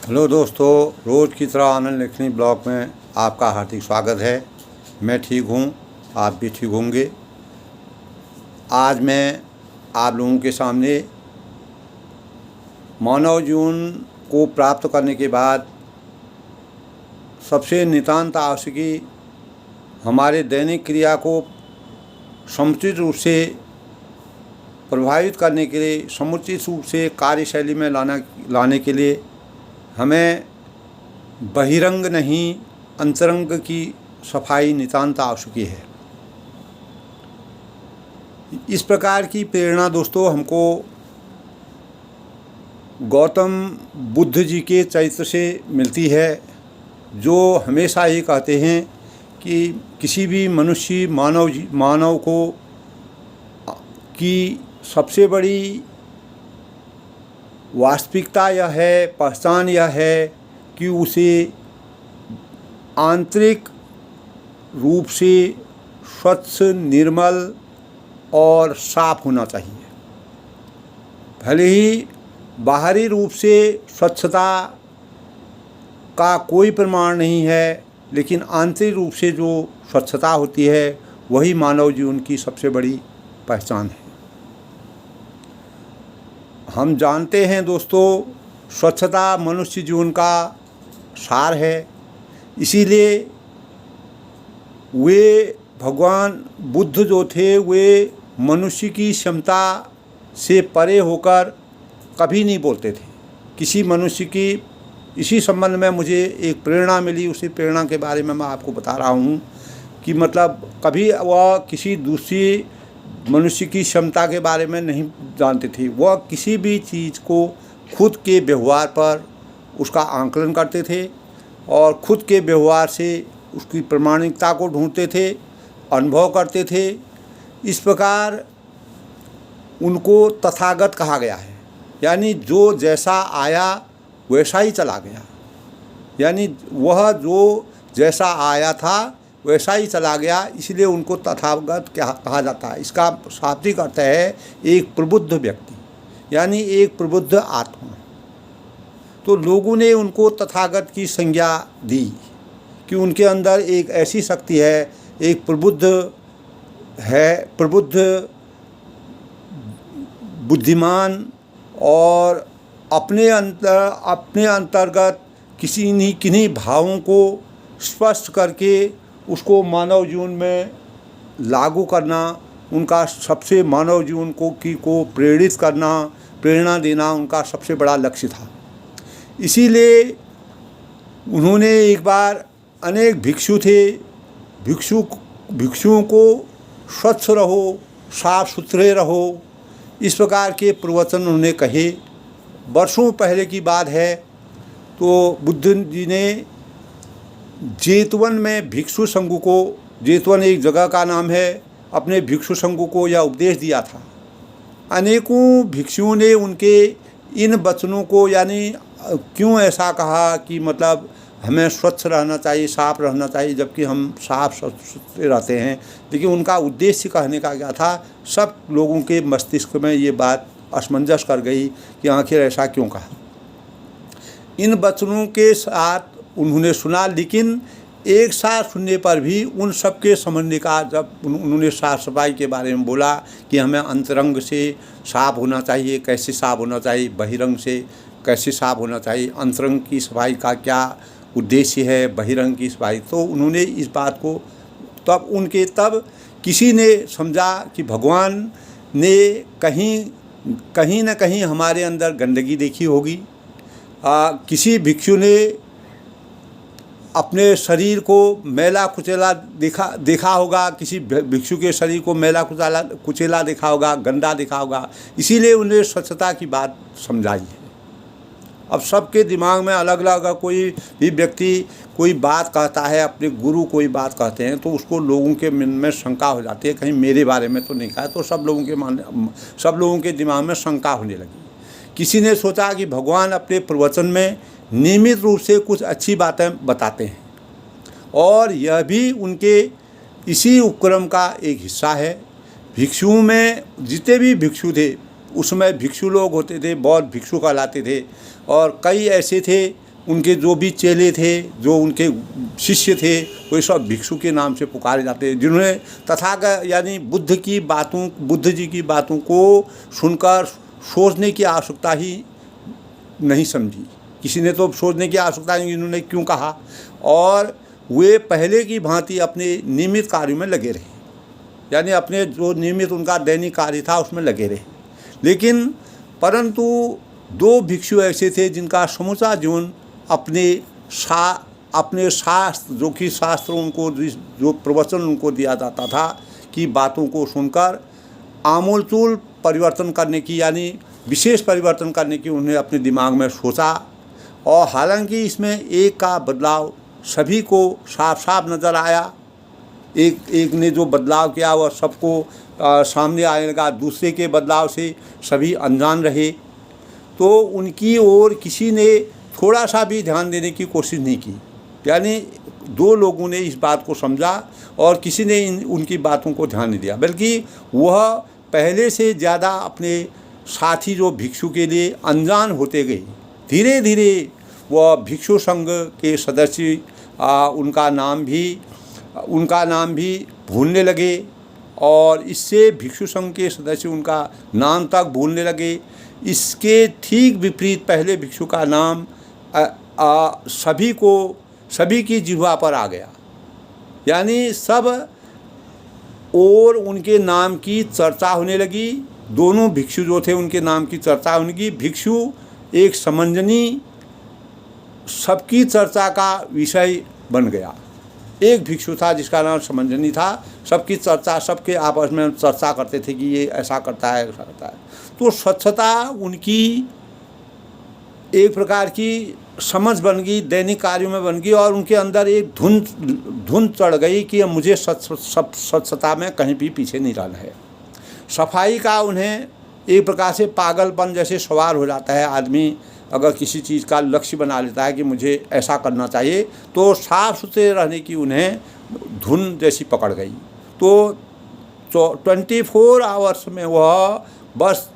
Hello दोस्तों, रोज़ की तरह आनंद लेखनी ब्लॉग में आपका हार्दिक स्वागत है। मैं ठीक हूँ, आप भी ठीक होंगे। आज मैं आप लोगों के सामने मानव जीवन को प्राप्त करने के बाद सबसे नितांत आवश्यकी हमारे दैनिक क्रिया को समुचित रूप से प्रभावित करने के लिए, समुचित रूप से कार्यशैली में लाने के लिए हमें बहिरंग नहीं अंतरंग की सफाई नितांत आवश्यकी है। इस प्रकार की प्रेरणा दोस्तों हमको गौतम बुद्ध जी के चरित्र से मिलती है, जो हमेशा ही कहते हैं कि किसी भी मानव को की सबसे बड़ी वास्तविकता यह है, पहचान यह है कि उसे आंतरिक रूप से स्वच्छ, निर्मल और साफ होना चाहिए। भले ही बाहरी रूप से स्वच्छता का कोई प्रमाण नहीं है, लेकिन आंतरिक रूप से जो स्वच्छता होती है वही मानव जीवन की सबसे बड़ी पहचान है। हम जानते हैं दोस्तों, स्वच्छता मनुष्य जीवन का सार है। इसीलिए वे भगवान बुद्ध जो थे वे मनुष्य की क्षमता से परे होकर कभी नहीं बोलते थे। किसी मनुष्य की इसी संबंध में मुझे एक प्रेरणा मिली, उसी प्रेरणा के बारे में मैं आपको बता रहा हूँ कि मतलब कभी वह किसी दूसरी मनुष्य की क्षमता के बारे में नहीं जानते थे। वह किसी भी चीज़ को खुद के व्यवहार पर उसका आंकलन करते थे और खुद के व्यवहार से उसकी प्रामाणिकता को ढूंढते थे, अनुभव करते थे। इस प्रकार उनको तथागत कहा गया है, यानी जो जैसा आया वैसा ही चला गया, यानी वह जो जैसा आया था वैसा ही चला गया, इसलिए उनको तथागत कहा जाता है। इसका शाब्दिक अर्थ है एक प्रबुद्ध व्यक्ति, यानी एक प्रबुद्ध आत्मा। तो लोगों ने उनको तथागत की संज्ञा दी कि उनके अंदर एक ऐसी शक्ति है, एक प्रबुद्ध बुद्धिमान और अपने अंतर्गत किन्हीं भावों को स्पष्ट करके उसको मानव जीवन में लागू करना, उनका सबसे मानव जीवन को प्रेरित करना, प्रेरणा देना उनका सबसे बड़ा लक्ष्य था। इसीलिए उन्होंने एक बार अनेक भिक्षु थे, भिक्षुओं को स्वच्छ रहो, साफ सुथरे रहो, इस प्रकार के प्रवचन उन्होंने कहे। वर्षों पहले की बात है। तो बुद्ध जी ने जेतवन में भिक्षु संघ को, जेतवन एक जगह का नाम है, अपने भिक्षु संघ को यह उपदेश दिया था। अनेकों भिक्षुओं ने उनके इन वचनों को, यानी क्यों ऐसा कहा कि मतलब हमें स्वच्छ रहना चाहिए, साफ रहना चाहिए, जबकि हम साफ सुथरे रहते हैं, लेकिन उनका उद्देश्य कहने का क्या था, सब लोगों के मस्तिष्क में ये बात असमंजस कर गई कि आखिर ऐसा क्यों कहा। इन वचनों के साथ उन्होंने सुना, लेकिन एक साथ सुनने पर भी उन सब के समझने का, जब उन्होंने साफ सफाई के बारे में बोला कि हमें अंतरंग से साफ होना चाहिए, कैसे साफ होना चाहिए, बहिरंग से कैसे साफ होना चाहिए, अंतरंग की सफाई का क्या उद्देश्य है, बहिरंग की सफाई, तो उन्होंने इस बात को तब किसी ने समझा कि भगवान ने कहीं न कहीं हमारे अंदर गंदगी देखी होगी। किसी भिक्षु ने अपने शरीर को मैला कुचैला देखा होगा, किसी भिक्षु के शरीर को मैला कुचैला देखा होगा, गंदा देखा होगा, इसीलिए उन्हें स्वच्छता की बात समझाई है। अब सबके दिमाग में अलग अलग, अगर कोई भी व्यक्ति कोई बात कहता है, अपने गुरु कोई बात कहते हैं, तो उसको लोगों के मन में शंका हो जाती है, कहीं मेरे बारे में तो नहीं कहा, तो सब लोगों के दिमाग में शंका होने लगी। किसी ने सोचा कि भगवान अपने प्रवचन में नियमित रूप से कुछ अच्छी बातें बताते हैं और यह भी उनके इसी उपक्रम का एक हिस्सा है। भिक्षुओं में जितने भी भिक्षु थे, उसमें भिक्षु लोग होते थे, बौद्ध भिक्षु कहलाते थे, और कई ऐसे थे उनके जो भी चेले थे, जो उनके शिष्य थे, वे सब भिक्षु के नाम से पुकारे जाते हैं, जिन्होंने तथागत यानी बुद्ध जी की बातों को सुनकर सोचने की आवश्यकता ही नहीं समझी। किसी ने तो सोचने की आवश्यकता नहीं, इन्होंने क्यों कहा, और वे पहले की भांति अपने नियमित कार्यों में लगे रहे, यानी अपने जो नियमित उनका दैनिक कार्य था उसमें लगे रहे। लेकिन परंतु दो भिक्षु ऐसे थे जिनका समूचा जीवन अपने शास्त्र, जो कि शास्त्र उनको जो प्रवचन उनको दिया जाता था कि बातों को सुनकर आमूलचूल परिवर्तन करने की, यानी विशेष परिवर्तन करने की उन्हें अपने दिमाग में सोचा। और हालांकि इसमें एक का बदलाव सभी को साफ साफ नज़र आया। एक ने जो बदलाव किया वह सबको सामने आने लगा, दूसरे के बदलाव से सभी अनजान रहे। तो उनकी ओर किसी ने थोड़ा सा भी ध्यान देने की कोशिश नहीं की, यानी दो लोगों ने इस बात को समझा और किसी ने उनकी बातों को ध्यान नहीं दिया, बल्कि वह पहले से ज़्यादा अपने साथी जो भिक्षु के लिए अनजान होते गए। धीरे धीरे वह भिक्षु संघ के सदस्य उनका नाम भी भूलने लगे, और इससे भिक्षु संघ के सदस्य उनका नाम तक भूलने लगे। इसके ठीक विपरीत पहले भिक्षु का नाम सभी की जिह्वा पर आ गया, यानी सब और उनके नाम की चर्चा होने लगी। दोनों भिक्षु जो थे उनके नाम की चर्चा होने लगी। भिक्षु एक समंजनी सबकी चर्चा का विषय बन गया। एक भिक्षु था जिसका नाम समंजनी था, सबकी चर्चा, सबके आपस में चर्चा करते थे कि ये ऐसा करता है, ऐसा करता है। तो स्वच्छता उनकी एक प्रकार की समझ बन गई, दैनिक कार्यों में बन गई, और उनके अंदर एक धुंध चढ़ गई कि मुझे स्वच्छता में कहीं भी पीछे नहीं रहना है। सफाई का उन्हें एक प्रकार से पागलपन जैसे सवार हो जाता है। आदमी अगर किसी चीज़ का लक्ष्य बना लेता है कि मुझे ऐसा करना चाहिए, तो साफ सुथरे रहने की उन्हें धुन जैसी पकड़ गई। तो 24 आवर्स में वह बस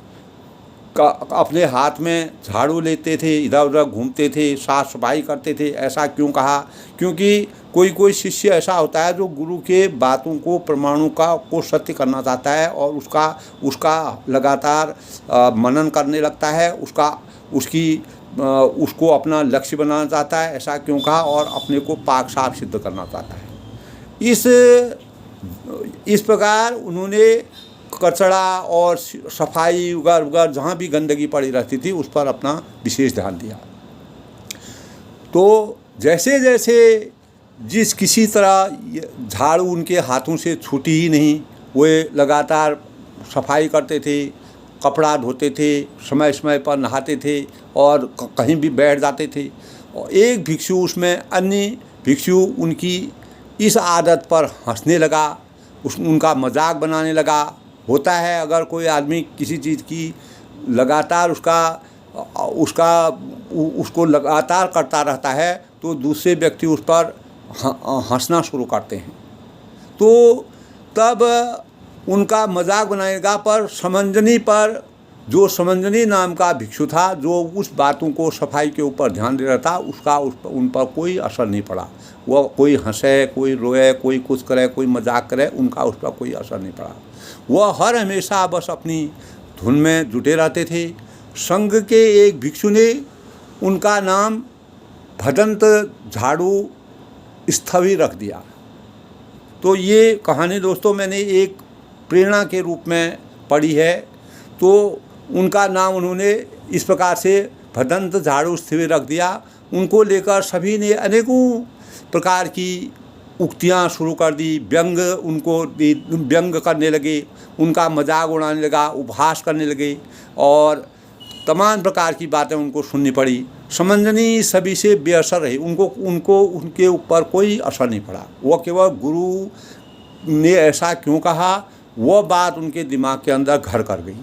अपने हाथ में झाड़ू लेते थे, इधर उधर घूमते थे, साफ सफाई करते थे। ऐसा क्यों कहा? क्योंकि कोई शिष्य ऐसा होता है जो गुरु के बातों को, प्रमाणों को सत्य करना चाहता है और उसका लगातार मनन करने लगता है, उसको अपना लक्ष्य बनाना चाहता है। ऐसा क्यों कहा? और अपने को पाक साफ सिद्ध करना चाहता है। इस प्रकार उन्होंने कचरा और सफाई वगैरह जहाँ भी गंदगी पड़ी रहती थी उस पर अपना विशेष ध्यान दिया। तो जैसे जैसे किसी तरह झाड़ू उनके हाथों से छूटी ही नहीं, वे लगातार सफाई करते थे, कपड़ा धोते थे, समय समय पर नहाते थे और कहीं भी बैठ जाते थे। और एक भिक्षु उसमें अन्य भिक्षु उनकी इस आदत पर हंसने लगा, उनका मजाक बनाने लगा। होता है अगर कोई आदमी किसी चीज़ की लगातार उसको लगातार करता रहता है तो दूसरे व्यक्ति उस पर हंसना शुरू करते हैं। तो तब उनका मजाक बनाएगा, पर जो समंजनी नाम का भिक्षु था, जो उस बातों को सफाई के ऊपर ध्यान दे रहा था, उन पर कोई असर नहीं पड़ा। वह कोई हंसे, कोई रोए, कोई कुछ करे, कोई मजाक करे, उनका उस पर कोई असर नहीं पड़ा। वह हर हमेशा बस अपनी धुन में जुटे रहते थे। संघ के एक भिक्षु ने उनका नाम भदंत झाड़ू स्थवी रख दिया। तो ये कहानी दोस्तों मैंने एक प्रेरणा के रूप में पढ़ी है। तो उनका नाम उन्होंने इस प्रकार से भदंत झाड़ू स्थवी रख दिया। उनको लेकर सभी ने अनेकों प्रकार की उक्तियाँ शुरू कर दी, व्यंग करने लगे, उनका मजाक उड़ाने लगा, उपहास करने लगे और तमाम प्रकार की बातें उनको सुननी पड़ी। समंजनी सभी से बेअसर रही, उनके ऊपर कोई असर नहीं पड़ा। वह केवल गुरु ने ऐसा क्यों कहा, वह बात उनके दिमाग के अंदर घर कर गई।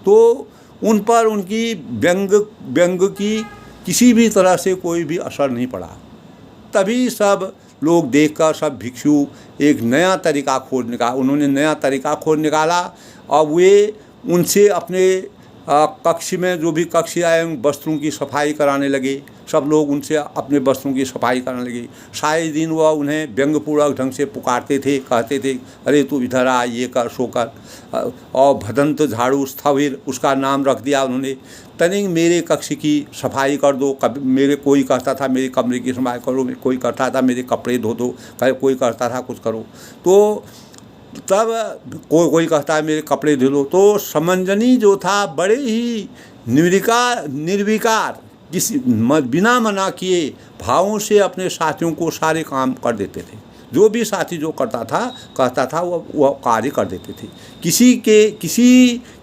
तो उन पर उनकी व्यंग की किसी भी तरह से कोई भी असर नहीं पड़ा। तभी सब लोग देखकर सब भिक्षु एक नया तरीका उन्होंने नया तरीका खोज निकाला और वे उनसे अपने कक्ष में जो भी कक्ष आए वस्त्रों की सफाई कराने लगे। सब लोग उनसे अपने वस्त्रों की सफाई करने लगे। सारे दिन वह उन्हें व्यंग्यपूर्वक ढंग से पुकारते थे, कहते थे अरे तू इधर आ, ये कर सो कर, और भदंत झाड़ू स्थविर उसका नाम रख दिया उन्होंने। तनिक मेरे कक्ष की सफाई कर दो, कभी मेरे कोई कहता था मेरे कमरे की सफाई करो, कोई कहता था मेरे कपड़े धो दो, कोई कहता था कुछ करो, तो तब कोई कहता है मेरे कपड़े धो लो। तो समंजनी जो था बड़े ही निर्विकार किसी बिना मना किए भावों से अपने साथियों को सारे काम कर देते थे। जो भी साथी जो करता था कहता था वह कार्य कर देते थे। किसी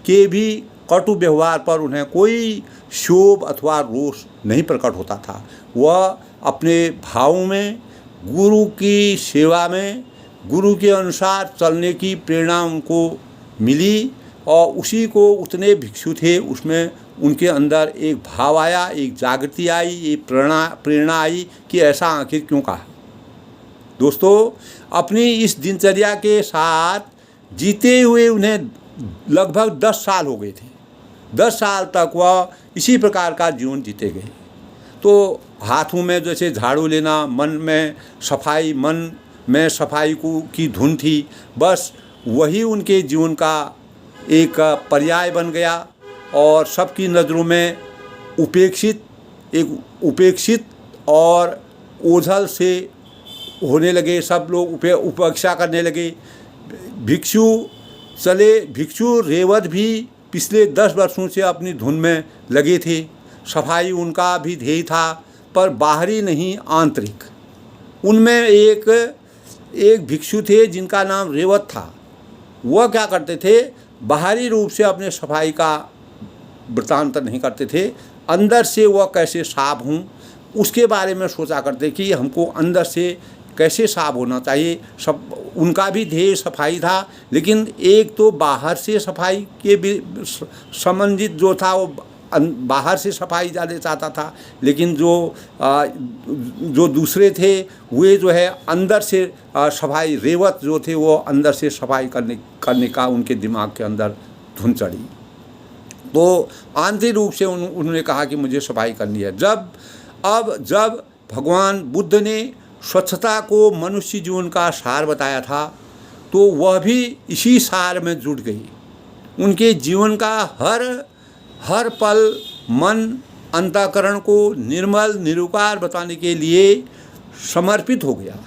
के भी कटु व्यवहार पर उन्हें कोई क्षोभ अथवा रोष नहीं प्रकट होता था। वह अपने भावों में गुरु की सेवा में गुरु के अनुसार चलने की प्रेरणा उनको मिली, और उसी को उतने भिक्षु थे उसमें उनके अंदर एक भाव आया, एक जागृति आई, एक प्रेरणा आई कि ऐसा आखिर क्यों कहा। दोस्तों, अपनी इस दिनचर्या के साथ जीते हुए उन्हें लगभग 10 साल हो गए थे। 10 साल तक वह इसी प्रकार का जीवन जीते गए। तो हाथों में जैसे झाड़ू लेना, मन में सफाई की धुन थी, बस वही उनके जीवन का एक पर्याय बन गया। और सबकी नज़रों में उपेक्षित और ओझल से होने लगे। सब लोग उपेक्षा करने लगे। भिक्षु रेवत भी पिछले 10 वर्षों से अपनी धुन में लगे थे। सफाई उनका भी ध्येय था, पर बाहरी नहीं, आंतरिक। उनमें एक भिक्षु थे जिनका नाम रेवत था। वह क्या करते थे, बाहरी रूप से अपने सफाई का वृत्तांत नहीं करते थे, अंदर से वह कैसे साफ हों उसके बारे में सोचा करते कि हमको अंदर से कैसे साफ होना चाहिए। सब उनका भी ध्येय सफाई था, लेकिन एक तो बाहर से सफाई के भी संबंधित जो था वो बाहर से सफाई ज़्यादा चाहता था, लेकिन जो दूसरे थे वे जो है अंदर से सफाई, रेवत जो थे वो अंदर से सफाई करने का उनके दिमाग के अंदर धुन चढ़ी। तो आंतरिक रूप से उन्होंने कहा कि मुझे सफाई करनी है। जब भगवान बुद्ध ने स्वच्छता को मनुष्य जीवन का सार बताया था, तो वह भी इसी सार में जुट गई। उनके जीवन का हर पल मन अंतःकरण को निर्मल निरुकार बताने के लिए समर्पित हो गया।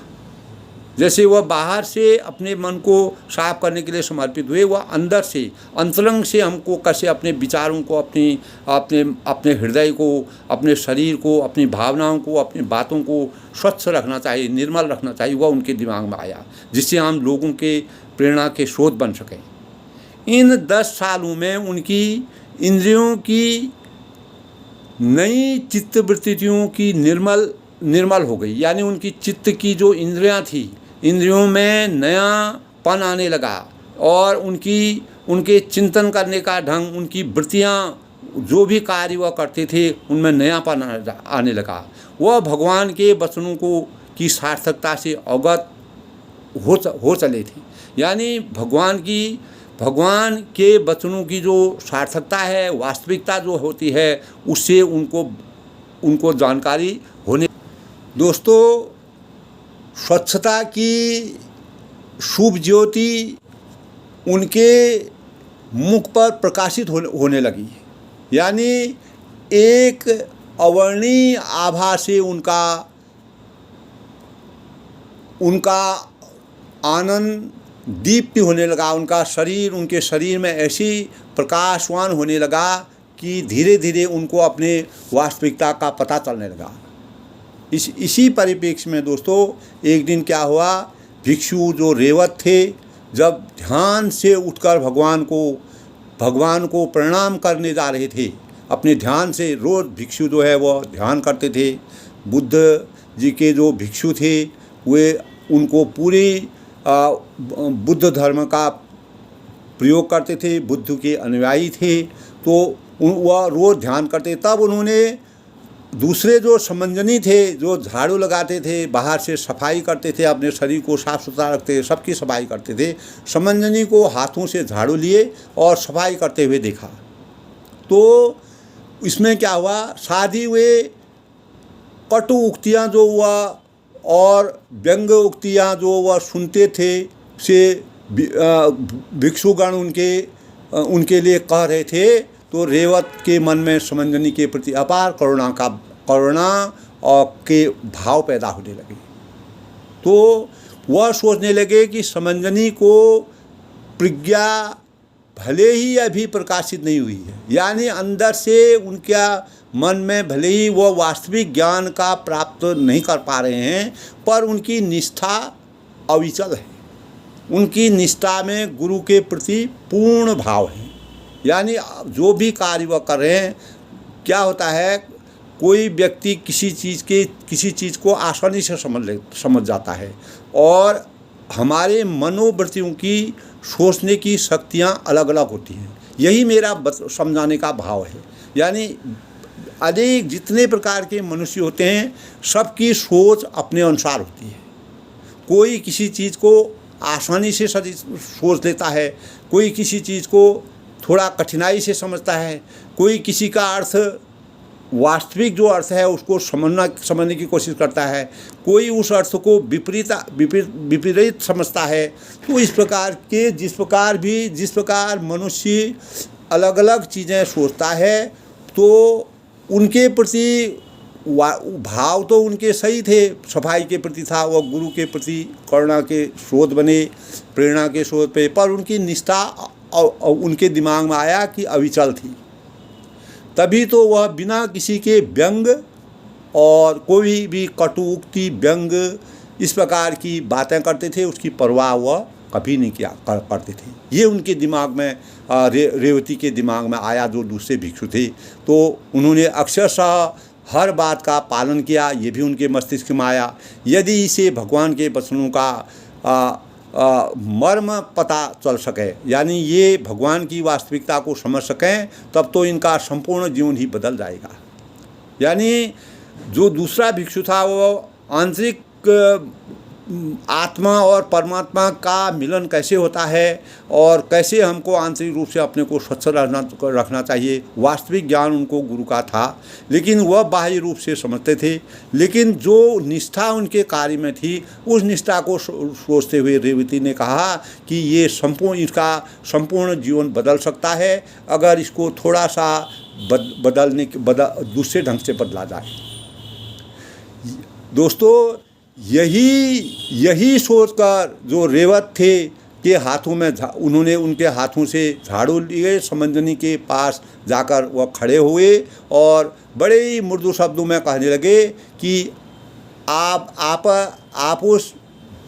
जैसे वह बाहर से अपने मन को साफ करने के लिए समर्पित हुए, वह अंदर से अंतरंग से हमको कैसे अपने विचारों को, अपने हृदय को, अपने शरीर को, अपनी भावनाओं को, अपनी बातों को स्वच्छ रखना चाहिए, निर्मल रखना चाहिए, वह उनके दिमाग में आया, जिससे हम लोगों के प्रेरणा के स्रोत बन सकें। इन 10 सालों में उनकी इंद्रियों की नई चित्तवृत्तियों की निर्मल हो गई। यानी उनकी चित्त की जो इंद्रियां थी, इंद्रियों में नयापन आने लगा, और उनके चिंतन करने का ढंग, उनकी वृत्तियां, जो भी कार्य वह करते थे उनमें नयापन आने लगा। वह भगवान के वचनों की सार्थकता से अवगत हो चले थे। यानी भगवान के वचनों की जो सार्थकता है, वास्तविकता जो होती है, उससे उनको जानकारी होने। दोस्तों, स्वच्छता की शुभ ज्योति उनके मुख पर प्रकाशित होने लगी। यानी एक अवर्णीय आभा से उनका आनंद दीप्ति होने लगा। उनके शरीर में ऐसी प्रकाशवान होने लगा कि धीरे धीरे उनको अपने वास्तविकता का पता चलने लगा। इसी परिप्रेक्ष्य में दोस्तों, एक दिन क्या हुआ, भिक्षु जो रेवत थे, जब ध्यान से उठकर भगवान को प्रणाम करने जा रहे थे, अपने ध्यान से, रोज़ भिक्षु जो है वो ध्यान करते थे। बुद्ध जी के जो भिक्षु थे वे उनको पूरी बुद्ध धर्म का प्रयोग करते थे, बुद्ध के अनुयायी थे, तो वह रोज़ ध्यान करते। तब उन्होंने दूसरे जो समंजनी थे, जो झाड़ू लगाते थे, बाहर से सफाई करते थे, अपने शरीर को साफ सुथरा रखते थे, सबकी सफाई करते थे, समंजनी को हाथों से झाड़ू लिए और सफाई करते हुए देखा। तो इसमें क्या हुआ, शादी वे कटु उक्तियाँ जो हुआ और व्यंग उक्तियाँ जो वह सुनते थे से भिक्षुगण उनके लिए कह रहे थे, तो रेवत के मन में समंजनी के प्रति अपार करुणा और के भाव पैदा होने लगे। तो वह सोचने लगे कि समंजनी को प्रज्ञा भले ही अभी प्रकाशित नहीं हुई है, यानी अंदर से उनका मन में भले ही वो वास्तविक ज्ञान का प्राप्त नहीं कर पा रहे हैं, पर उनकी निष्ठा अविचल है। उनकी निष्ठा में गुरु के प्रति पूर्ण भाव है, यानी जो भी कार्य वह कर रहे हैं। क्या होता है, कोई व्यक्ति किसी चीज़ को आसानी से समझ जाता है, और हमारे मनोवृत्तियों की सोचने की शक्तियाँ अलग अलग होती हैं। यही मेरा समझाने का भाव है। यानी अनेक जितने प्रकार के मनुष्य होते हैं, सबकी सोच अपने अनुसार होती है। कोई किसी चीज़ को आसानी से सोच लेता है, कोई किसी चीज़ को थोड़ा कठिनाई से समझता है, कोई किसी का अर्थ वास्तविक जो अर्थ है उसको समझने की कोशिश करता है, कोई उस अर्थ को विपरीत समझता है। तो इस प्रकार के जिस प्रकार मनुष्य अलग अलग चीज़ें सोचता है, तो उनके प्रति भाव तो उनके सही थे, सफाई के प्रति था, वह गुरु के प्रति करुणा के स्रोत बने, प्रेरणा के स्रोत पे, पर उनकी निष्ठा उनके दिमाग में आया कि अविचल थी। तभी तो वह बिना किसी के व्यंग और कोई भी कटुक्ति व्यंग इस प्रकार की बातें करते थे, उसकी परवाह वह कभी नहीं करते थे। ये उनके दिमाग में रेवती के दिमाग में आया, जो दूसरे भिक्षु थे। तो उन्होंने अक्षरशः हर बात का पालन किया, ये भी उनके मस्तिष्क में आया। यदि इसे भगवान के वचनों का मर्म पता चल सके, यानी ये भगवान की वास्तविकता को समझ सकें, तब तो इनका संपूर्ण जीवन ही बदल जाएगा। यानी जो दूसरा भिक्षु था, वो आंतरिक आत्मा और परमात्मा का मिलन कैसे होता है और कैसे हमको आंतरिक रूप से अपने को स्वच्छ रखना चाहिए, वास्तविक ज्ञान उनको गुरु का था, लेकिन वह बाह्य रूप से समझते थे। लेकिन जो निष्ठा उनके कार्य में थी, उस निष्ठा को सोचते हुए रेवती ने कहा कि ये इसका संपूर्ण जीवन बदल सकता है, अगर इसको थोड़ा सा दूसरे ढंग से बदला जाए। दोस्तों, यही सोचकर जो रेवत थे के हाथों में उन्होंने उनके हाथों से झाड़ू लिए, समंजनी के पास जाकर वह खड़े हुए और बड़े ही मृदु शब्दों में कहने लगे कि आप उस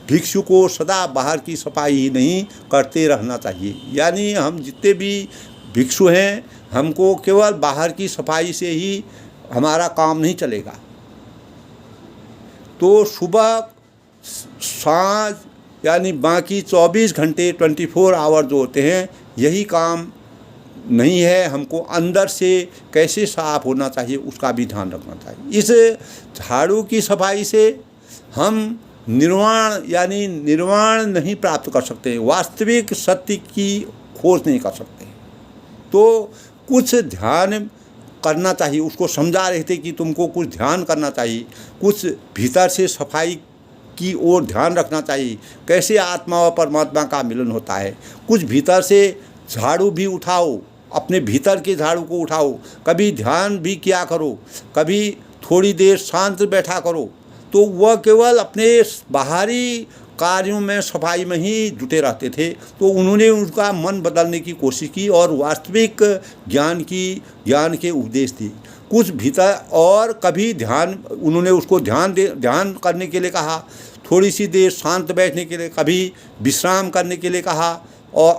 भिक्षु को सदा बाहर की सफाई ही नहीं करते रहना चाहिए। यानी हम जितने भी भिक्षु हैं, हमको केवल बाहर की सफाई से ही हमारा काम नहीं चलेगा। तो सुबह सांझ यानी बाकी 24 घंटे 24 आवर जो होते हैं, यही काम नहीं है। हमको अंदर से कैसे साफ होना चाहिए उसका भी ध्यान रखना चाहिए। इस झाड़ू की सफाई से हम निर्वाण नहीं प्राप्त कर सकते, वास्तविक सत्य की खोज नहीं कर सकते। तो कुछ ध्यान करना चाहिए। उसको समझा रहे थे कि तुमको कुछ ध्यान करना चाहिए, कुछ भीतर से सफाई की ओर ध्यान रखना चाहिए, कैसे आत्मा और परमात्मा का मिलन होता है। कुछ भीतर से झाड़ू भी उठाओ, अपने भीतर के झाड़ू को उठाओ, कभी ध्यान भी किया करो, कभी थोड़ी देर शांत बैठा करो। तो वह केवल अपने बाहरी कार्यों में सफाई में ही जुटे रहते थे। तो उन्होंने उनका मन बदलने की कोशिश की और वास्तविक ज्ञान के उपदेश दिए। कुछ भीतर और कभी उन्होंने उसको ध्यान करने के लिए कहा, थोड़ी सी देर शांत बैठने के लिए, कभी विश्राम करने के लिए कहा, और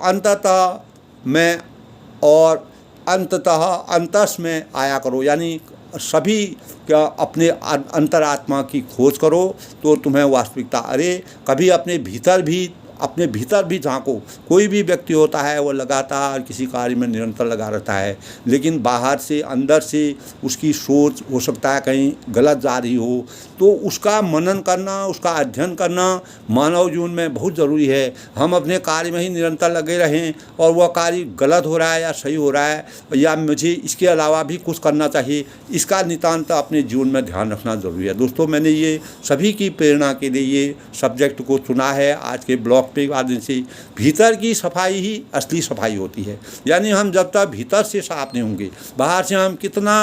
अंततः अंतस में आया करो। यानी सभी क्या अपने अंतरात्मा की खोज करो तो तुम्हें वास्तविकता। अरे कभी अपने भीतर भी अपने भीतर भी झांको। कोई भी व्यक्ति होता है वो लगातार किसी कार्य में निरंतर लगा रहता है, लेकिन बाहर से अंदर से उसकी सोच हो सकता है कहीं गलत जा रही हो, तो उसका मनन करना, उसका अध्ययन करना मानव जीवन में बहुत ज़रूरी है। हम अपने कार्य में ही निरंतर लगे रहें और वह कार्य गलत हो रहा है या सही हो रहा है, या मुझे इसके अलावा भी कुछ करना चाहिए, इसका नितांत अपने जीवन में ध्यान रखना ज़रूरी है। दोस्तों, मैंने ये सभी की प्रेरणा के लिए ये सब्जेक्ट को चुना है आज के ब्लॉग पे माध्यम से। भीतर की सफाई ही असली सफाई होती है। यानी हम जब तक भीतर से साफ नहीं होंगे, बाहर से हम कितना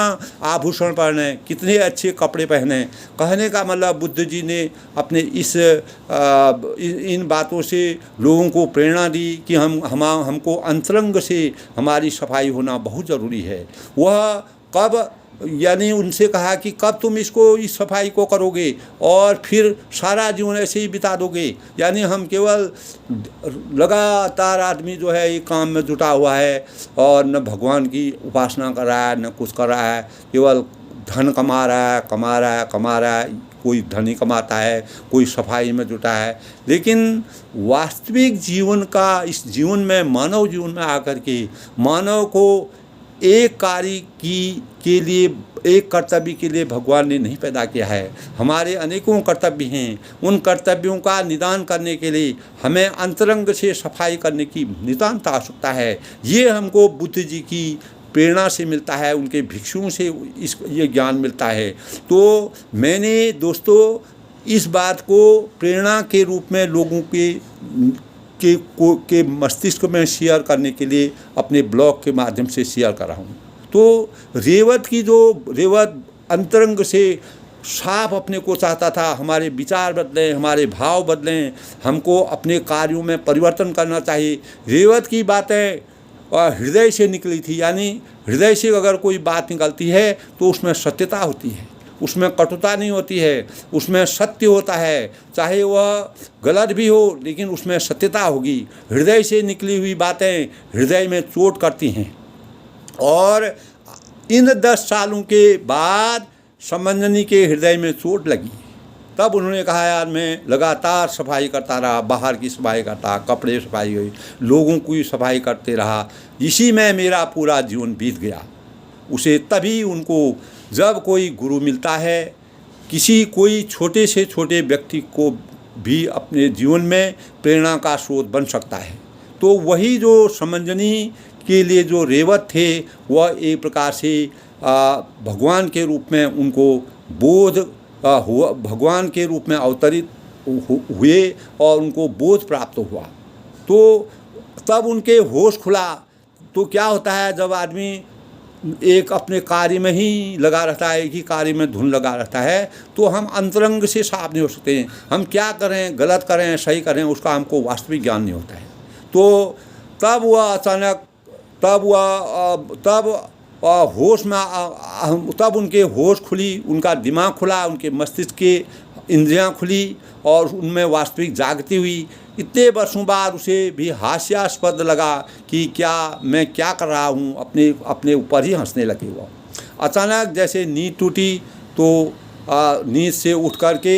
आभूषण पहने, कितने अच्छे कपड़े पहने, कहने का मतलब बुद्ध जी ने अपने इन बातों से लोगों को प्रेरणा दी कि हमको अंतरंग से हमारी सफाई होना बहुत ज़रूरी है। वह कब, यानी उनसे कहा कि कब तुम इस सफाई को करोगे और फिर सारा जीवन ऐसे ही बिता दोगे। यानी हम केवल लगातार आदमी जो है ये काम में जुटा हुआ है और न भगवान की उपासना कर रहा है, न कुछ कर रहा है, केवल धन कमा रहा है। कोई धनी कमाता है, कोई सफाई में जुटा है, लेकिन वास्तविक जीवन का, इस जीवन में, मानव जीवन में आकर के मानव को एक कार्य के लिए, एक कर्तव्य के लिए भगवान ने नहीं पैदा किया है। हमारे अनेकों कर्तव्य हैं। उन कर्तव्यों का निदान करने के लिए हमें अंतरंग से सफाई करने की नितांत आवश्यकता है। ये हमको बुद्ध जी की प्रेरणा से मिलता है, उनके भिक्षुओं से ये ज्ञान मिलता है। तो मैंने दोस्तों इस बात को प्रेरणा के रूप में लोगों के मस्तिष्क में शेयर करने के लिए अपने ब्लॉग के माध्यम से शेयर कर रहा हूँ। तो रेवत अंतरंग से साफ अपने को चाहता था, हमारे विचार बदलें, हमारे भाव बदलें, हमको अपने कार्यों में परिवर्तन करना चाहिए। रेवत की बातें हृदय से निकली थी, यानी हृदय से अगर कोई बात निकलती है तो उसमें सत्यता होती है, उसमें कटुता नहीं होती है, उसमें सत्य होता है। चाहे वह गलत भी हो लेकिन उसमें सत्यता होगी। हृदय से निकली हुई बातें हृदय में चोट करती हैं। और इन 10 सालों के बाद समंजनी के हृदय में चोट लगी। तब उन्होंने कहा, यार मैं लगातार सफाई करता रहा, बाहर की सफाई करता, कपड़े सफाई हुई, लोगों की सफाई करते रहा, इसी में मेरा पूरा जीवन बीत गया। उसे तभी उनको जब कोई गुरु मिलता है, कोई छोटे से छोटे व्यक्ति को भी अपने जीवन में प्रेरणा का स्रोत बन सकता है। तो वही जो समंजनी के लिए जो रेवत थे, वह एक प्रकार से भगवान के रूप में उनको बोध हुआ, भगवान के रूप में अवतरित हुए और उनको बोध प्राप्त हुआ। तो तब उनके होश खुला। तो क्या होता है, जब आदमी एक अपने कार्य में ही लगा रहता है, एक ही कार्य में धुन लगा रहता है, तो हम अंतरंग से साफ नहीं हो सकते। हम क्या करें, गलत करें, सही करें, उसका हमको वास्तविक ज्ञान नहीं होता है। तो तब वह अचानक, होश में, तब उनके होश खुली, उनका दिमाग खुला, उनके मस्तिष्क के इंद्रियां खुली और उनमें वास्तविक जागृति हुई। इतने वर्षों बाद उसे भी हास्यास्पद लगा कि मैं क्या कर रहा हूँ, अपने ऊपर ही हंसने लगे वो। अचानक जैसे नींद टूटी, तो नींद से उठ कर के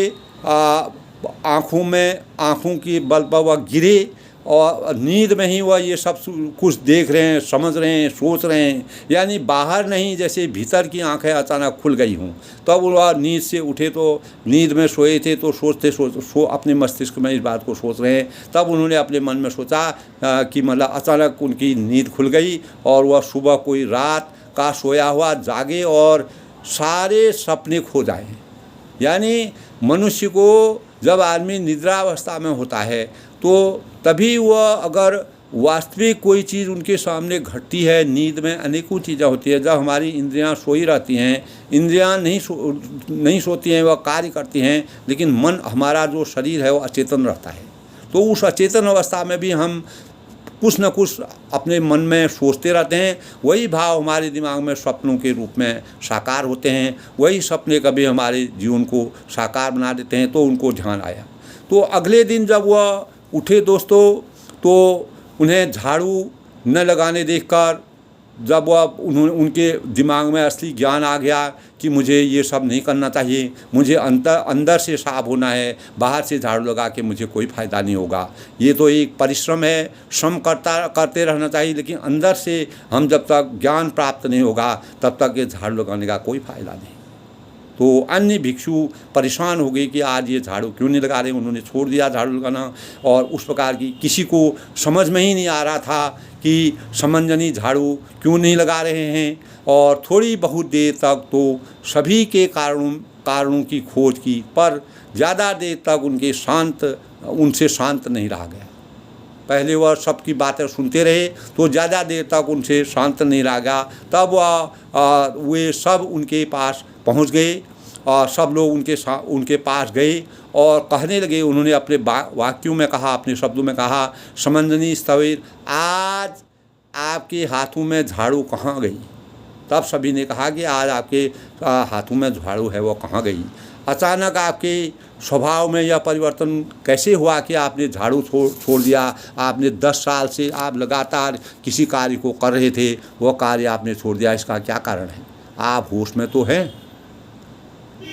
आँखों की बल पर वह गिरे और नींद में ही वह ये सब कुछ देख रहे हैं, समझ रहे हैं, सोच रहे हैं। यानी बाहर नहीं, जैसे भीतर की आंखें अचानक खुल गई हूँ। तब वह नींद से उठे, तो नींद में सोए थे तो अपने मस्तिष्क में इस बात को सोच रहे हैं। तब उन्होंने अपने मन में सोचा कि मतलब अचानक उनकी नींद खुल गई और वह सुबह कोई रात का सोया हुआ जागे और सारे सपने खो जाए। यानी मनुष्य को जब आदमी निद्रावस्था में होता है तो तभी वह, अगर वास्तविक कोई चीज़ उनके सामने घटती है, नींद में अनेकों चीज़ें होती है। जब हमारी इंद्रियां सोई रहती हैं, इंद्रियां नहीं सोती हैं, वह कार्य करती हैं, लेकिन मन, हमारा जो शरीर है वो अचेतन रहता है। तो उस अचेतन अवस्था में भी हम कुछ न कुछ अपने मन में सोचते रहते हैं। वही भाव हमारे दिमाग में स्वप्नों के रूप में साकार होते हैं। वही सपने कभी हमारे जीवन को साकार बना देते हैं। तो उनको ध्यान आया। तो अगले दिन जब वह उठे दोस्तों, तो उन्हें झाड़ू न लगाने देखकर जब वह उनके दिमाग में असली ज्ञान आ गया कि मुझे ये सब नहीं करना चाहिए, मुझे अंदर से साफ होना है, बाहर से झाड़ू लगा के मुझे कोई फ़ायदा नहीं होगा। ये तो एक परिश्रम है, श्रम करते रहना चाहिए, लेकिन अंदर से हम जब तक ज्ञान प्राप्त नहीं होगा तब तक ये झाड़ू लगाने का कोई फ़ायदा नहीं। तो अन्य भिक्षु परेशान हो गए कि आज ये झाड़ू क्यों नहीं लगा रहे, उन्होंने छोड़ दिया झाड़ू लगाना। और उस प्रकार की किसी को समझ में ही नहीं आ रहा था कि समंजनी झाड़ू क्यों नहीं लगा रहे हैं। और थोड़ी बहुत देर तक तो सभी के कारणों की खोज की, पर ज़्यादा देर तक उनसे शांत नहीं रहा गया। पहले वह सबकी बातें सुनते रहे तो ज़्यादा देर तक उनसे शांत नहीं रहा गया। तब वे सब उनके पास पहुंच गए और सब लोग उनके पास गए और कहने लगे। उन्होंने अपने वाक्यों में कहा, अपने शब्दों में कहा, समंजनी स्थविर, आज आपके हाथों में झाड़ू कहाँ गई? तब सभी ने कहा कि आज आपके हाथों में झाड़ू है वो कहाँ गई? अचानक आपके स्वभाव में यह परिवर्तन कैसे हुआ कि आपने झाड़ू छोड़ दिया? आपने 10 साल से आप लगातार किसी कार्य को कर रहे थे, वो कार्य आपने छोड़ दिया, इसका क्या कारण है? आप होश में तो हैं,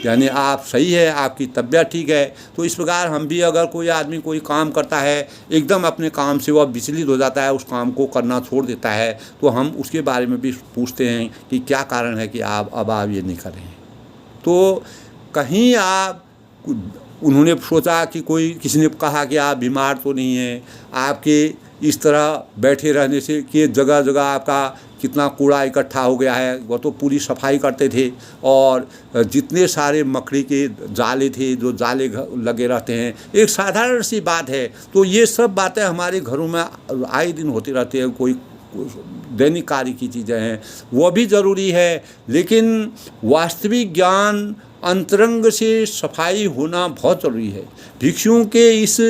यानी आप सही है, आपकी तबीयत ठीक है। तो इस प्रकार हम भी अगर कोई आदमी कोई काम करता है, एकदम अपने काम से वह विचलित हो जाता है, उस काम को करना छोड़ देता है, तो हम उसके बारे में भी पूछते हैं कि क्या कारण है कि आप ये नहीं कर रहे हैं। तो कहीं उन्होंने सोचा कि किसी ने कहा कि आप बीमार तो नहीं हैं, आपके इस तरह बैठे रहने से कि जगह जगह आपका कितना कूड़ा इकट्ठा हो गया है। वो तो पूरी सफाई करते थे और जितने सारे मकड़ी के जाले थे, जो जाले लगे रहते हैं, एक साधारण सी बात है। तो ये सब बातें हमारे घरों में आए दिन होती रहती है। कोई दैनिक कार्य की चीज़ें हैं, वो भी ज़रूरी है, लेकिन वास्तविक ज्ञान अंतरंग से सफाई होना बहुत ज़रूरी है। भिक्षुओं के इस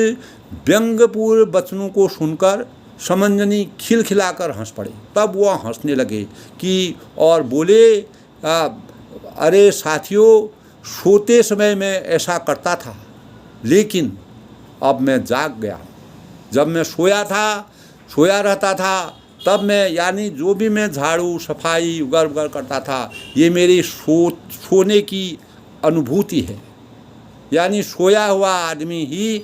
व्यंग्यपूर्ण वचनों को सुनकर समंजनी खिलखिलाकर हंस पड़े। तब वह हंसने लगे कि और बोले, अरे साथियों, सोते समय मैं ऐसा करता था, लेकिन अब मैं जाग गया। जब मैं सोया रहता था, तब मैं, यानी जो भी मैं झाड़ू सफाई उगर करता था, ये मेरी सोने की अनुभूति है। यानी सोया हुआ आदमी ही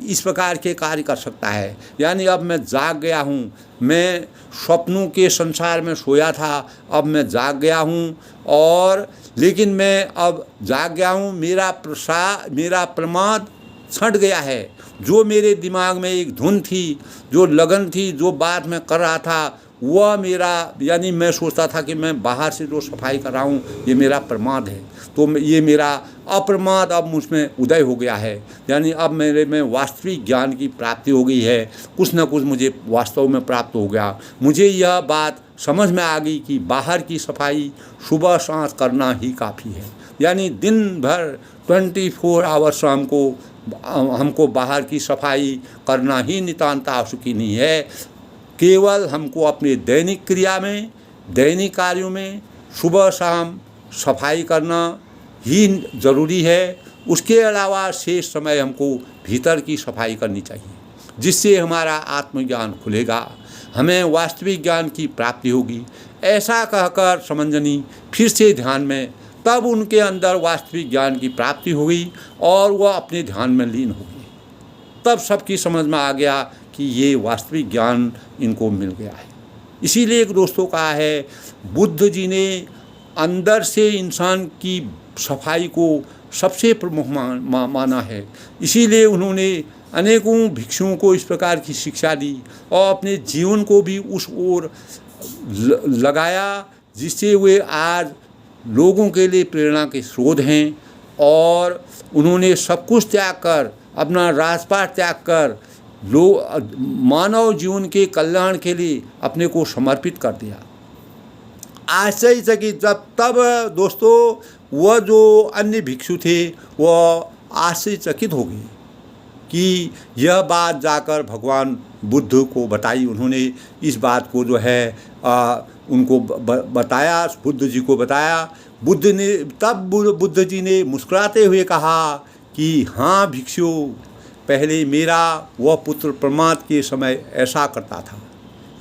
इस प्रकार के कार्य कर सकता है। यानी अब मैं जाग गया हूँ, मैं स्वप्नों के संसार में सोया था, अब मैं जाग गया हूँ, और लेकिन मैं अब जाग गया हूँ, मेरा प्रमाद छंट गया है। जो मेरे दिमाग में एक धुन थी, जो लगन थी, जो बात मैं कर रहा था, वह मेरा, यानी मैं सोचता था कि मैं बाहर से जो सफाई कर रहा हूँ ये मेरा प्रमाद है, तो ये मेरा अप्रमाद अब मुझमें उदय हो गया है। यानी अब मेरे में वास्तविक ज्ञान की प्राप्ति हो गई है, कुछ न कुछ मुझे वास्तव में प्राप्त हो गया। मुझे यह बात समझ में आ गई कि बाहर की सफाई सुबह सांझ करना ही काफ़ी है। यानी दिन भर 24 आवर्स हमको बाहर की सफाई करना ही नितांत आवश्यक नहीं है। केवल हमको अपने दैनिक क्रिया में, दैनिक कार्यों में सुबह शाम सफाई करना ही ज़रूरी है। उसके अलावा शेष समय हमको भीतर की सफाई करनी चाहिए, जिससे हमारा आत्मज्ञान खुलेगा, हमें वास्तविक ज्ञान की प्राप्ति होगी। ऐसा कहकर समंजनी फिर से ध्यान में, तब उनके अंदर वास्तविक ज्ञान की प्राप्ति हुई और वह अपने ध्यान में लीन हो गई। तब सबकी समझ में आ गया कि ये वास्तविक ज्ञान इनको मिल गया है। इसीलिए एक दोस्तों कहा है, बुद्ध जी ने अंदर से इंसान की सफाई को सबसे प्रमुख माना है। इसीलिए उन्होंने अनेकों भिक्षुओं को इस प्रकार की शिक्षा दी और अपने जीवन को भी उस ओर लगाया, जिससे वे आज लोगों के लिए प्रेरणा के स्रोत हैं। और उन्होंने सब कुछ त्याग कर, अपना राजपाट त्याग कर मानव जीवन के कल्याण के लिए अपने को समर्पित कर दिया। आश्चर्यचकित तब दोस्तों वह जो अन्य भिक्षु थे वह आश्चर्यचकित हो गए कि यह बात जाकर भगवान बुद्ध को बताई। उन्होंने इस बात को जो है उनको बताया, बुद्ध जी को बताया। तब बुद्ध जी ने मुस्कुराते हुए कहा कि हाँ भिक्षु, पहले मेरा वह पुत्र प्रमाद के समय ऐसा करता था।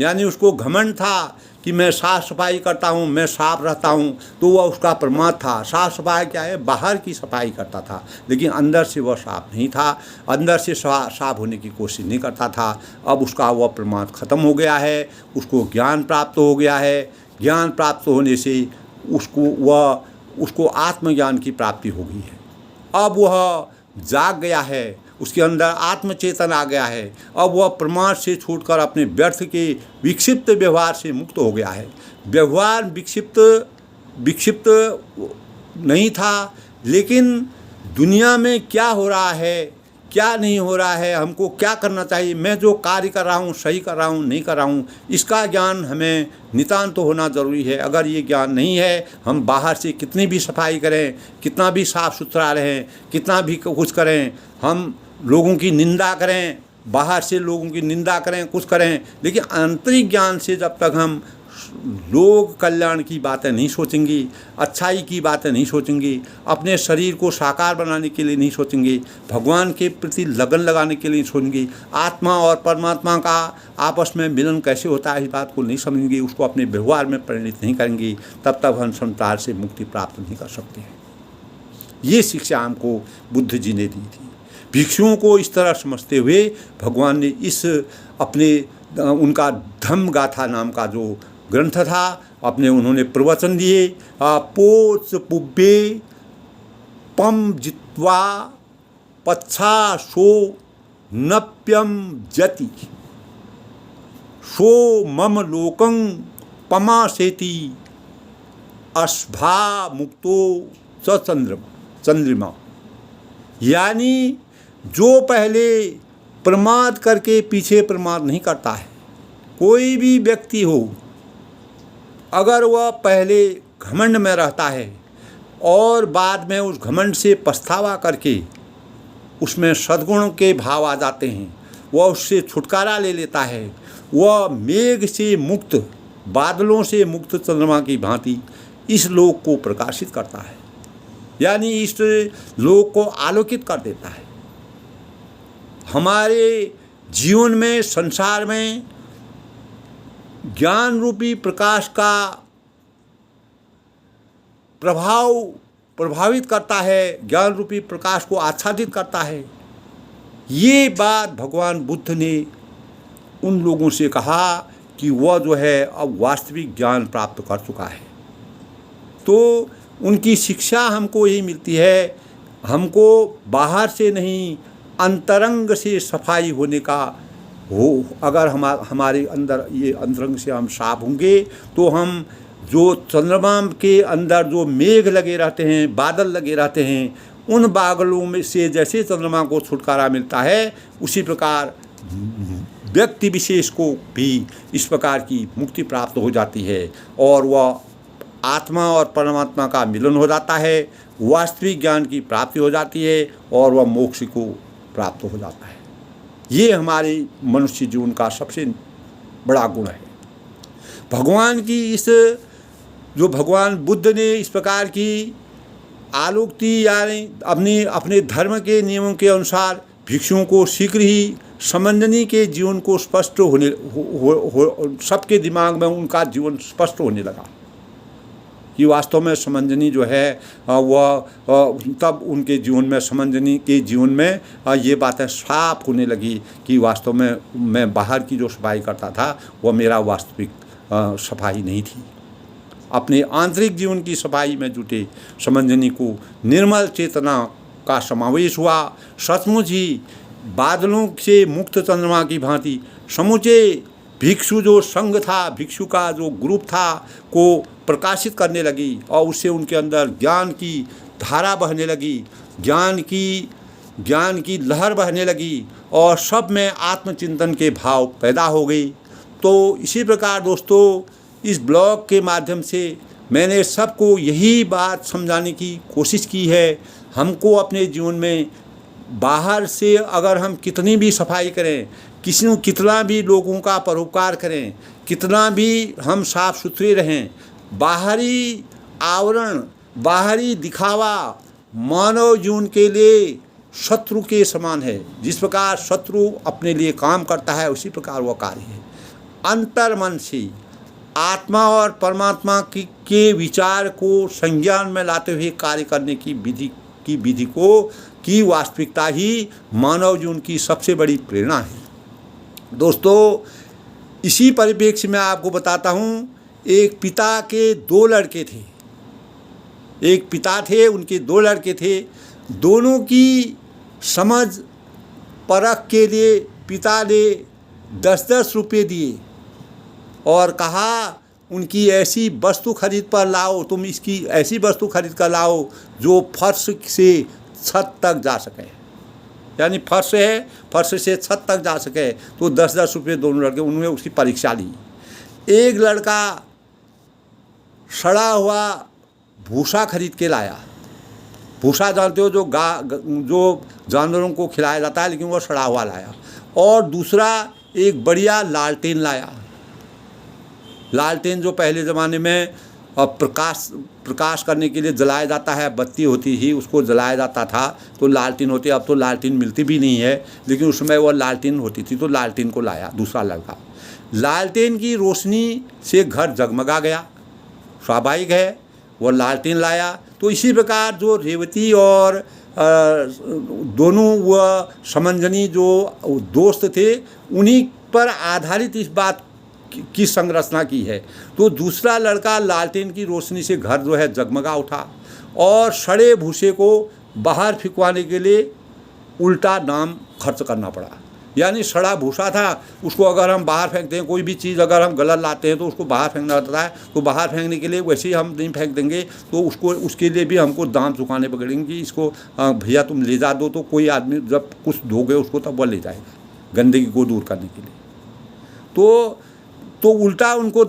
यानी उसको घमंड था कि मैं साफ़ सफाई करता हूँ, मैं साफ रहता हूँ, तो वह उसका प्रमाद था। साफ़ सफाई क्या है, बाहर की सफाई करता था, लेकिन अंदर से वह साफ नहीं था, अंदर से साफ होने की कोशिश नहीं करता था। अब उसका वह प्रमाद खत्म हो गया है, उसको ज्ञान प्राप्त हो गया है। ज्ञान प्राप्त होने से उसको आत्मज्ञान की प्राप्ति हो गई है। अब वह जाग गया है, उसके अंदर आत्मचेतन आ गया है। अब वह प्रमाद से छूटकर अपने व्यर्थ के विक्षिप्त व्यवहार से मुक्त हो गया है। व्यवहार विक्षिप्त नहीं था, लेकिन दुनिया में क्या हो रहा है, क्या नहीं हो रहा है, हमको क्या करना चाहिए, मैं जो कार्य कर रहा हूँ सही कर रहा हूँ नहीं कर रहा हूँ, इसका ज्ञान हमें नितांत होना ज़रूरी है। अगर ये ज्ञान नहीं है, हम बाहर से कितनी भी सफाई करें, कितना भी साफ़ सुथरा रहें, कितना भी कुछ करें, हम लोगों की निंदा करें, बाहर से लोगों की निंदा करें, कुछ करें, लेकिन आंतरिक ज्ञान से जब तक हम लोक कल्याण की बातें नहीं सोचेंगे, अच्छाई की बातें नहीं सोचेंगे, अपने शरीर को साकार बनाने के लिए नहीं सोचेंगे, भगवान के प्रति लगन लगाने के लिए नहीं सोचेंगे, आत्मा और परमात्मा का आपस में मिलन कैसे होता है इस बात को नहीं समझेंगे, उसको अपने व्यवहार में परिणित नहीं करेंगे, तब तक हम संसार से मुक्ति प्राप्त नहीं कर सकते हैं। ये शिक्षा हमको बुद्ध जी ने दी थी। भिक्षुओं को इस तरह समझते हुए भगवान ने इस उनका धम्म गाथा नाम का जो ग्रंथ था, उन्होंने प्रवचन दिए। पोच पुब्बे पम जित्वा पच्छा सो नप्यम जति सो मम लोकं पमासेति अश्भा मुक्तो च चंद्रमा। यानी जो पहले प्रमाद करके पीछे प्रमाद नहीं करता है, कोई भी व्यक्ति हो, अगर वह पहले घमंड में रहता है और बाद में उस घमंड से पछतावा करके उसमें सद्गुणों के भाव आ जाते हैं, वह उससे छुटकारा ले लेता है, वह मेघ से मुक्त, बादलों से मुक्त चंद्रमा की भांति इस लोक को प्रकाशित करता है, यानी इस लोक को आलोकित कर देता है। हमारे जीवन में, संसार में ज्ञान रूपी प्रकाश का प्रभाव प्रभावित करता है, ज्ञान रूपी प्रकाश को आच्छादित करता है। ये बात भगवान बुद्ध ने उन लोगों से कहा कि वह जो है अब वास्तविक ज्ञान प्राप्त कर चुका है। तो उनकी शिक्षा हमको यही मिलती है, हमको बाहर से नहीं अंतरंग से सफाई होने का हो। अगर हमारे अंदर ये अंतरंग से हम साफ होंगे तो हम जो चंद्रमा के अंदर जो मेघ लगे रहते हैं, बादल लगे रहते हैं, उन बादलों में से जैसे चंद्रमा को छुटकारा मिलता है, उसी प्रकार व्यक्ति विशेष को भी इस प्रकार की मुक्ति प्राप्त हो जाती है और वह आत्मा और परमात्मा का मिलन हो जाता है, वास्तविक ज्ञान की प्राप्ति हो जाती है और वह मोक्ष को प्राप्त हो जाता है। ये हमारे मनुष्य जीवन का सबसे बड़ा गुण है। भगवान की इस जो भगवान बुद्ध ने इस प्रकार की आलोक्ति यानी अपने धर्म के नियमों के अनुसार भिक्षुओं को शीघ्र ही समंजनी के जीवन को स्पष्ट होने सबके दिमाग में उनका जीवन स्पष्ट होने लगा कि वास्तव में समंजनी जो है वह तब उनके जीवन में, समंजनी के जीवन में ये बातें साफ होने लगी कि वास्तव में मैं बाहर की जो सफाई करता था वह मेरा वास्तविक सफाई नहीं थी। अपने आंतरिक जीवन की सफाई में जुटे समंजनी को निर्मल चेतना का समावेश हुआ। सचमुच ही बादलों से मुक्त चंद्रमा की भांति समूचे भिक्षु जो संघ था, भिक्षु का जो ग्रुप था को प्रकाशित करने लगी और उससे उनके अंदर ज्ञान की धारा बहने लगी, ज्ञान की लहर बहने लगी और सब में आत्मचिंतन के भाव पैदा हो गई। तो इसी प्रकार दोस्तों, इस ब्लॉग के माध्यम से मैंने सबको यही बात समझाने की कोशिश की है। हमको अपने जीवन में बाहर से अगर हम कितनी भी सफाई करें, कितना भी लोगों का परोपकार करें, कितना भी हम साफ सुथरे रहें, बाहरी आवरण, बाहरी दिखावा मानव जीवन के लिए शत्रु के समान है। जिस प्रकार शत्रु अपने लिए काम करता है उसी प्रकार वह कार्य है। अंतर मन से आत्मा और परमात्मा के विचार को संज्ञान में लाते हुए कार्य करने की विधि की वास्तविकता ही मानव जीवन की सबसे बड़ी प्रेरणा है। दोस्तों, इसी परिप्रेक्ष्य में आपको बताता हूँ, एक पिता के 2 लड़के थे। एक पिता थे, उनके 2 लड़के थे। दोनों की समझ परख के लिए पिता ने 10-10 रुपये दिए और कहा उनकी ऐसी वस्तु खरीद पर लाओ, तुम इसकी ऐसी वस्तु खरीद कर लाओ जो फर्श से छत तक जा सके, यानी फर्श है, फर्श से छत तक जा सके। तो 10-10 रुपये दोनों लड़के, उन्होंने उसकी परीक्षा ली। एक लड़का सड़ा हुआ भूसा खरीद के लाया। भूसा जानते हो, जो जानवरों को खिलाया जाता है, लेकिन वो सड़ा हुआ लाया। और दूसरा एक बढ़िया लालटेन लाया। लालटेन जो पहले ज़माने में प्रकाश करने के लिए जलाया जाता है, बत्ती होती ही उसको जलाया जाता था, तो लालटेन होती। अब तो लालटेन मिलती भी नहीं है, लेकिन उस समय वो लालटेन होती थी, तो लालटेन को लाया दूसरा लड़का। लालटेन की रोशनी से घर जगमगा गया, स्वाभाविक है, वो लालटेन लाया। तो इसी प्रकार जो रेवती और दोनों वह समंजनी जो दोस्त थे, उन्हीं पर आधारित इस बात की संरचना की है। तो दूसरा लड़का लालटेन की रोशनी से घर जो है जगमगा उठा और सड़े भूसे को बाहर फिकवाने के लिए उल्टा दाम खर्च करना पड़ा। यानी सड़ा भूसा था, उसको अगर हम बाहर फेंकते हैं, कोई भी चीज़ अगर हम गलत लाते हैं तो उसको बाहर फेंकना होता है, तो बाहर फेंकने के लिए वैसे ही हम नहीं फेंक देंगे, तो उसके लिए भी हमको दाम चुकाने पड़ेंगे कि इसको भैया तुम ले जा दो। तो कोई आदमी जब कुछ धोगे उसको तब वह ले जाएगा गंदगी को दूर करने के लिए। तो उल्टा उनको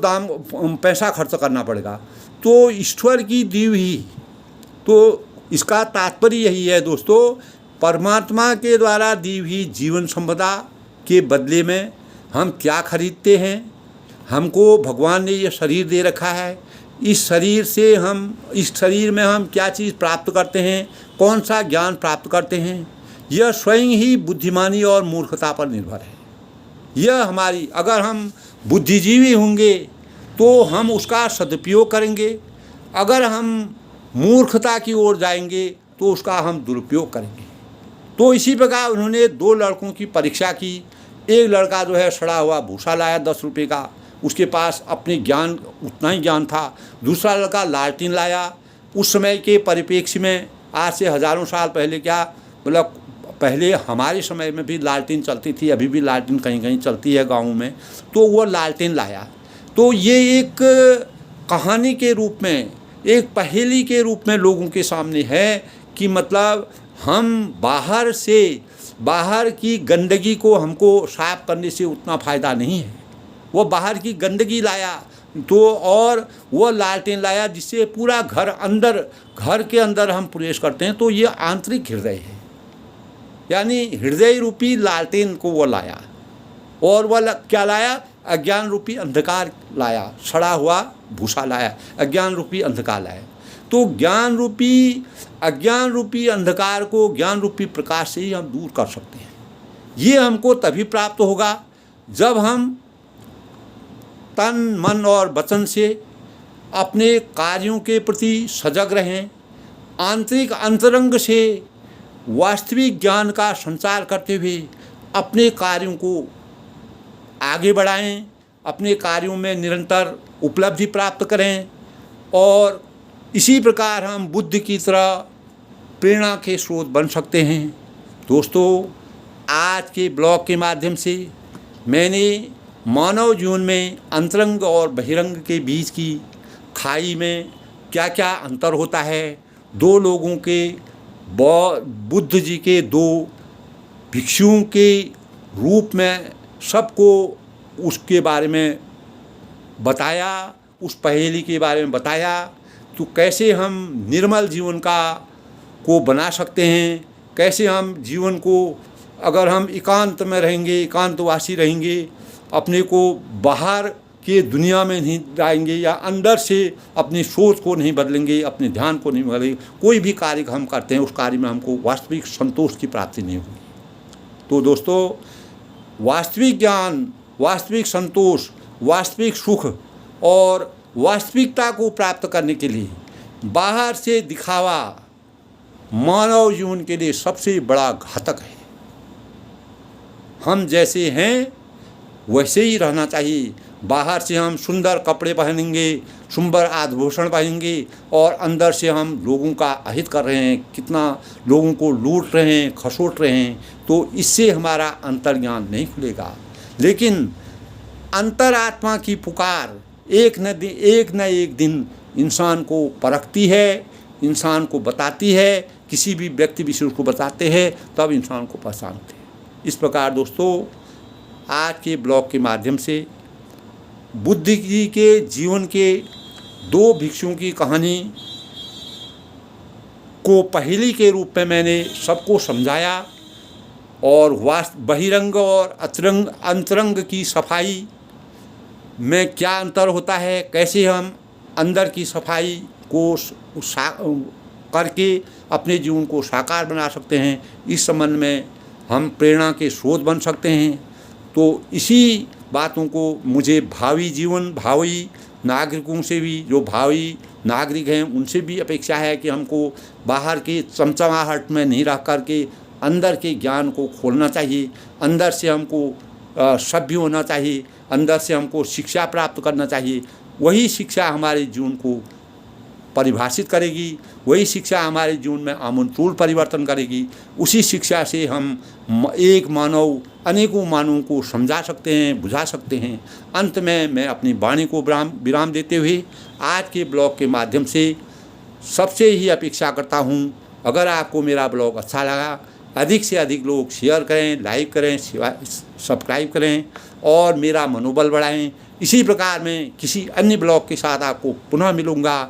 पैसा खर्च करना पड़ेगा। तो ईश्वर की दी हुई, तो इसका तात्पर्य यही है दोस्तों, परमात्मा के द्वारा दी हुई जीवन संपदा के बदले में हम क्या खरीदते हैं। हमको भगवान ने ये शरीर दे रखा है, इस शरीर में हम क्या चीज़ प्राप्त करते हैं, कौन सा ज्ञान प्राप्त करते हैं, यह स्वयं ही बुद्धिमानी और मूर्खता पर निर्भर है। यह हमारी, अगर हम बुद्धिजीवी होंगे तो हम उसका सदुपयोग करेंगे, अगर हम मूर्खता की ओर जाएंगे तो उसका हम दुरुपयोग करेंगे। तो इसी प्रकार उन्होंने 2 लड़कों की परीक्षा की। एक लड़का जो है सड़ा हुआ भूसा लाया 10 रुपये का, उसके पास अपने ज्ञान उतना ही ज्ञान था। दूसरा लड़का लालटेन लाया। उस समय के परिप्रेक्ष्य में, आज से हज़ारों साल पहले, क्या मतलब पहले हमारे समय में भी लालटेन चलती थी, अभी भी लालटेन कहीं कहीं चलती है गाँव में, तो वो लालटेन लाया। तो ये एक कहानी के रूप में, एक पहेली के रूप में लोगों के सामने है कि मतलब हम बाहर की गंदगी को हमको साफ करने से उतना फ़ायदा नहीं है। वो बाहर की गंदगी लाया तो, और वो लालटेन लाया जिससे पूरा घर के अंदर हम प्रवेश करते हैं। तो ये आंतरिक हृदय है, यानी हृदय रूपी लालटेन को वो लाया। और वह क्या लाया? अज्ञान रूपी अंधकार लाया, सड़ा हुआ भूसा लाया, अज्ञान रूपी अंधकार लाया। तो अज्ञान रूपी अंधकार को ज्ञान रूपी प्रकाश से ही हम दूर कर सकते हैं। ये हमको तभी प्राप्त होगा जब हम तन मन और वचन से अपने कार्यों के प्रति सजग रहें, आंतरिक अंतरंग से वास्तविक ज्ञान का संचार करते हुए अपने कार्यों को आगे बढ़ाएं, अपने कार्यों में निरंतर उपलब्धि प्राप्त करें। और इसी प्रकार हम बुद्ध की तरह प्रेरणा के स्रोत बन सकते हैं। दोस्तों, आज के ब्लॉग के माध्यम से मैंने मानव जीवन में अंतरंग और बहिरंग के बीच की खाई में क्या क्या अंतर होता है, 2 लोगों के, बुद्ध जी के 2 भिक्षुओं के रूप में सबको उसके बारे में बताया, उस पहेली के बारे में बताया। तो कैसे हम निर्मल जीवन को बना सकते हैं, कैसे हम जीवन को, अगर हम एकांत में रहेंगे, एकांतवासी रहेंगे, अपने को बाहर के दुनिया में नहीं जाएंगे या अंदर से अपनी सोच को नहीं बदलेंगे, अपने ध्यान को नहीं बदलेंगे, कोई भी कार्य हम करते हैं उस कार्य में हमको वास्तविक संतोष की प्राप्ति नहीं होगी। तो दोस्तों, वास्तविक ज्ञान, वास्तविक संतोष, वास्तविक सुख और वास्तविकता को प्राप्त करने के लिए बाहर से दिखावा मानव जीवन के लिए सबसे बड़ा घातक है। हम जैसे हैं वैसे ही रहना चाहिए। बाहर से हम सुंदर कपड़े पहनेंगे, सुंदर आभूषण पहनेंगे और अंदर से हम लोगों का अहित कर रहे हैं, कितना लोगों को लूट रहे हैं, खसोट रहे हैं, तो इससे हमारा अंतर्ज्ञान नहीं खुलेगा। लेकिन अंतरात्मा की पुकार एक न एक दिन इंसान को परखती है, इंसान को बताती है, किसी भी व्यक्ति विशेष को बताते हैं, तब इंसान को पहचानते हैं। इस प्रकार दोस्तों, आज के ब्लॉग के माध्यम से बुद्ध जी के जीवन के 2 भिक्षुओं की कहानी को पहेली के रूप में मैंने सबको समझाया और बहिरंग और अंतरंग की सफाई में क्या अंतर होता है, कैसे हम अंदर की सफाई को करके अपने जीवन को साकार बना सकते हैं, इस संबंध में हम प्रेरणा के स्रोत बन सकते हैं। तो इसी बातों को मुझे भावी नागरिकों से भी, जो भावी नागरिक हैं, उनसे भी अपेक्षा है कि हमको बाहर के चमचमाहट में नहीं रह कर के अंदर के ज्ञान को खोलना चाहिए। अंदर से हमको सभ्य होना चाहिए, अंदर से हमको शिक्षा प्राप्त करना चाहिए। वही शिक्षा हमारे जीवन को परिभाषित करेगी, वही शिक्षा हमारे जीवन में आमूल परिवर्तन करेगी। उसी शिक्षा से हम एक मानव अनेकों मानवों को समझा सकते हैं, बुझा सकते हैं। अंत में मैं अपनी वाणी को विराम देते हुए आज के ब्लॉग के माध्यम से सबसे ही अपेक्षा करता हूँ, अगर आपको मेरा ब्लॉग अच्छा लगा, अधिक से अधिक लोग शेयर करें, लाइक करें, सब्सक्राइब करें और मेरा मनोबल बढ़ाएं। इसी प्रकार मैं किसी अन्य ब्लॉग के साथ आपको पुनः मिलूँगा।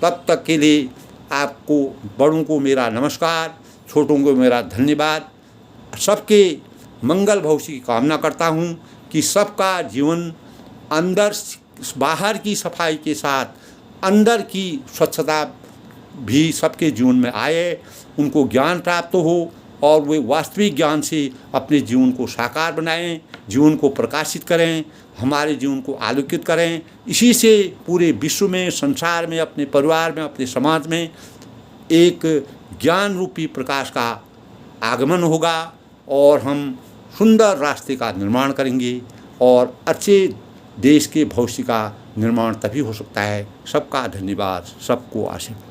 तब तक के लिए आपको बड़ों को मेरा नमस्कार, छोटों को मेरा धन्यवाद। सबके मंगल भविष्य की कामना करता हूँ कि सबका जीवन अंदर बाहर की सफाई के साथ अंदर की स्वच्छता भी सबके जीवन में आए, उनको ज्ञान प्राप्त हो और वे वास्तविक ज्ञान से अपने जीवन को साकार बनाएं, जीवन को प्रकाशित करें, हमारे जीवन को आलोकित करें। इसी से पूरे विश्व में, संसार में, अपने परिवार में, अपने समाज में एक ज्ञान रूपी प्रकाश का आगमन होगा और हम सुंदर रास्ते का निर्माण करेंगे और अच्छे देश के भविष्य का निर्माण तभी हो सकता है। सबका धन्यवाद, सबको आशीर्वाद।